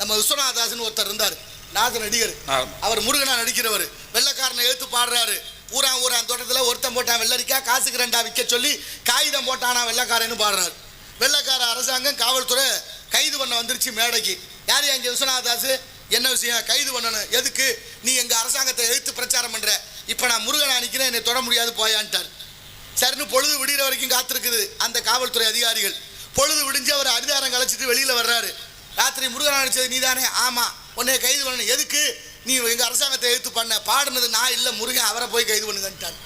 நம்ம விஸ்வநாதாசன் ஒருத்தர் இருந்தார், நாத நடிகர். அவர் முருகனா நடிக்கிறவர். வெள்ளைக்காரனை எழுத்து பாடுறாரு. ஊரான் தோட்டத்தில் ஒருத்தன் போட்டான் வெள்ளரிக்கா, காசுக்கு 2 விற்க சொல்லி காகிதம் போட்டானா வெள்ளைக்காரன்னு பாடுறாரு. வெள்ளைக்கார அரசாங்கம் காவல்துறை கைது பண்ண வந்துருச்சு மேடைக்கு. யார் அங்கே விஸ்வநாதாசு, என்ன விஷயம், கைது பண்ணணும், எதுக்கு, நீ எங்கள் அரசாங்கத்தை எழுத்து பிரச்சாரம் பண்ணுற, இப்போ நான் முருகனை நினைக்கிறேன், என்னை தொட முடியாது போயான்ட்டார். சரின்னு பொழுது விடுகிற வரைக்கும் காத்திருக்குது அந்த காவல்துறை அதிகாரிகள். பொழுது விடிஞ்சு அவர் அரிதாரம் கலைச்சிட்டு வெளியில் வர்றாரு. ராத்திரி முருகனை நினைச்சது நீ தானே, ஆமாம், உன்னை கைது பண்ணணும், எதுக்கு, நீ எங்கள் அரசாங்கத்தை எழுத்து பண்ண, பாடுனது நான் இல்லை முருகன், அவரை போய் கைது பண்ணுங்கன்ட்டார்.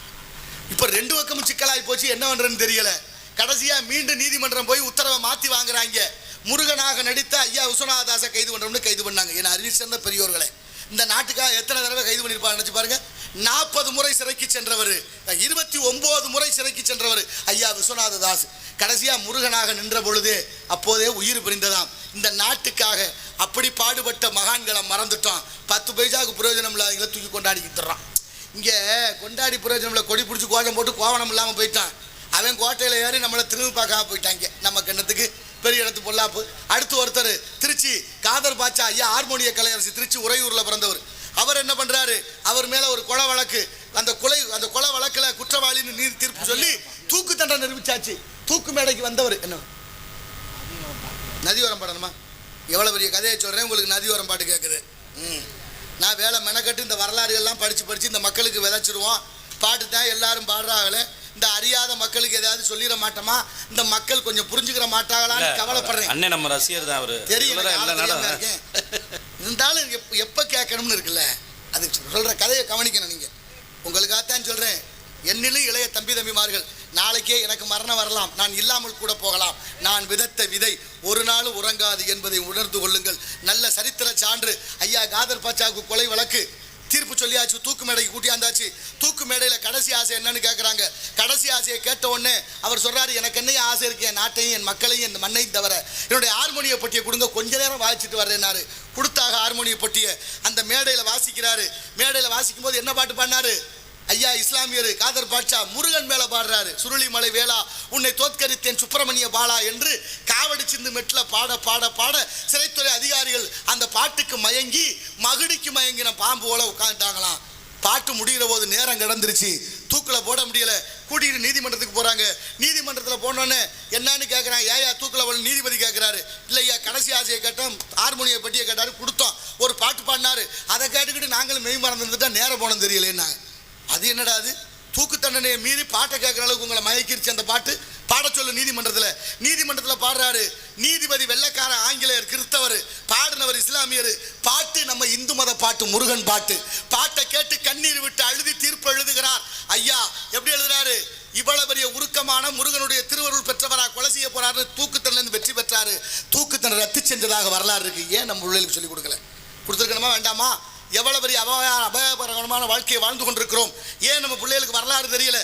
இப்போ 2 பக்கமும் சிக்கலாகி போச்சு, என்ன பண்ணுறதுன்னு தெரியலை. கடைசியாக மீண்டும் நீதிமன்றம் போய் உத்தரவை மாற்றி வாங்குறாங்க. முருகனாக நடித்த ஐயா விஸ்வநாதாசை கைது பண்ணுறோம்னு கைது பண்ணாங்க. என அறிவு சேர்ந்த பெரியோர்களே, இந்த நாட்டுக்காக எத்தனை தடவை கைது பண்ணியிருப்பாங்க நினச்சி பாருங்க. 40 முறை சிறைக்கு சென்றவர், 29 முறை சிறைக்கு சென்றவர் ஐயா விஸ்வநாததாஸ். கடைசியாக முருகனாக நின்ற பொழுதே அப்போதே உயிர் பிரிந்ததாம். இந்த நாட்டுக்காக அப்படி பாடுபட்ட மகான்களை மறந்துட்டோம். 10 பைசாவுக்கு பிரயோஜனம் இல்லாதவங்களை தூக்கி கொண்டாடிக்கிட்டுறான். இங்கே கொண்டாடி பிரயோஜனம் இல்லை, கொடி பிடிச்சி கோஷம் போட்டு கோவணம் இல்லாமல் போயிட்டான். அவன் கோட்டையில் ஏறி நம்மளை திரும்பி பார்க்காம போயிட்டாங்க. நம்ம கண்ணத்துக்கு பெரிய இடத்து பொல்லாப்பு. அடுத்து ஒருத்தர் திருச்சி காதர் பாட்சா ஐயா, ஹார்மோனிய கலையரசு, திருச்சி உறையூரில் பிறந்தவர். அவர் என்ன பண்ணுறாரு, அவர் மேலே ஒரு கொலை வழக்கு, அந்த கொலை வழக்கில் குற்றவாளின்னு நீதி தீர்ப்பு சொல்லி தூக்கு தண்டனை நிரூபிச்சாச்சு. தூக்கு மேடைக்கு வந்தவர் என்ன, நதியோரம் பாடணுமா, எவ்வளோ பெரிய கதையை சொல்கிறேன் உங்களுக்கு, நதியோரம் பாட்டு கேட்குது. நான் வேலை மெனக்கட்டு இந்த வரலாறுகள்லாம் படித்து இந்த மக்களுக்கு விதைச்சிருவோம். பாட்டு தான் எல்லாரும் பாடுறாங்களே, இந்த அறியாத மக்களுக்கு ஏதாவது சொல்லிட மாட்டோமா, இந்த மக்கள் கொஞ்சம் புரிஞ்சுக்கிற மாட்டாங்களான்னு கவலைப்படுறேன். அண்ணே நம்ம ரசிகர் தான் அவரு, தெரியல இருந்தாலும் எப்போ கேட்கணும்னு இருக்குல்ல, அதுக்கு சொல்கிற கதையை கவனிக்கணும். நீங்கள் உங்களுக்காகத்தான் சொல்கிறேன். என்னிலும் இளைய தம்பிமார்கள், நாளைக்கே எனக்கு மரணம் வரலாம், நான் இல்லாமல் கூட போகலாம். நான் விதைத்த விதை ஒரு நாளும் உறங்காது என்பதை உணர்ந்து கொள்ளுங்கள். நல்ல சரித்திர சான்று. ஐயா காதர் பாட்சாவுக்கு கொலை வழக்கு தீர்ப்பு சொல்லியாச்சு, தூக்கு மேடைக்கு கூட்டியாந்தாச்சு. தூக்கு மேடையில் கடைசி ஆசை என்னன்னு கேட்குறாங்க. கடைசி ஆசையை கேட்ட உடனே அவர் சொல்கிறாரு, எனக்கு என்னையும் ஆசை இருக்கு, என் நாட்டையும் என் மக்களையும் என் மண்ணையும் தவிர என்னுடைய ஹார்மோனிய பொட்டியை கொடுங்க, கொஞ்ச நேரம் வாசிச்சுட்டு வர்றேன்னாரு. கொடுத்தாக ஹார்மோனிய பொட்டியை அந்த மேடையில் வாசிக்கிறாரு. மேடையில் வாசிக்கும் போது என்ன பாட்டு பாடினாரு ஐயா இஸ்லாமியர் காதர் பாட்சா, முருகன் மேலே பாடுறாரு. சுருளிமலை வேளா உன்னை தோற்கரித்தேன் சுப்பிரமணிய பாலா என்று காவடி சிந்து மெட்டில் பாட பாட பாட சிறைத்துறை அதிகாரிகள் அந்த பாட்டுக்கு மயங்கி மகுடிக்கு மயங்கின பாம்பு போல உட்காந்துட்டாங்களாம். பாட்டு முடிகிற போது நேரம் கிடந்துருச்சு, தூக்கில் போட முடியலை. கூட்டிகிட்டு நீதிமன்றத்துக்கு போகிறாங்க. நீதிமன்றத்தில் போனோன்னே என்னன்னு கேட்குறாங்க, ஏயா தூக்கில் போட, நீதிபதி கேட்குறாரு. இல்லையா கடைசி ஆசையை கேட்டோம், ஹார்மோனிய பட்டியை கேட்டார், கொடுத்தோம், ஒரு பாட்டு பாடினாரு. அதை கேட்டுக்கிட்டு நாங்களும் மெய் மறந்துருந்துட்டா நேரம் போனோம் தெரியலேன்னா. அது என்னடா அது, தூக்கு தண்டனையை மீறி பாட்டை கேட்குற அளவுக்கு உங்களை மயக்கிருச்சு அந்த பாட்டு, பாட சொல்லு நீதிமன்றத்தில். நீதிமன்றத்தில் பாடுறாரு. நீதிபதி வெள்ளைக்கார ஆங்கிலேயர், கிறிஸ்தவர், பாடினவர் இஸ்லாமியர். பாட்டு நம்ம இந்து மத பாட்டு, முருகன் பாட்டு. பாட்டை கேட்டு கண்ணீர் விட்டு அழுதி தீர்ப்பு எழுதுகிறார். ஐயா எப்படி எழுதுறாரு, இவ்வளவு பெரிய உருக்கமான முருகனுடைய திருவருள் பெற்றவரா கொலை செய்ய போறாரு, தூக்கு தண்டனை வெற்றி பெற்றாரு. தூக்கு தண்டனை ரத்து செஞ்சதாக வரலாறு இருக்கு. ஏன் நம்ம பிள்ளைகளுக்கு சொல்லிக் கொடுக்கல, கொடுத்துருக்கணுமா வேண்டாமா? எவ்வளவு பெரிய அபாயகரமான வாழ்க்கையை வாழ்ந்து கொண்டிருக்கிறோம். ஏன் நம்ம பிள்ளைகளுக்கு வரலாறு தெரியல?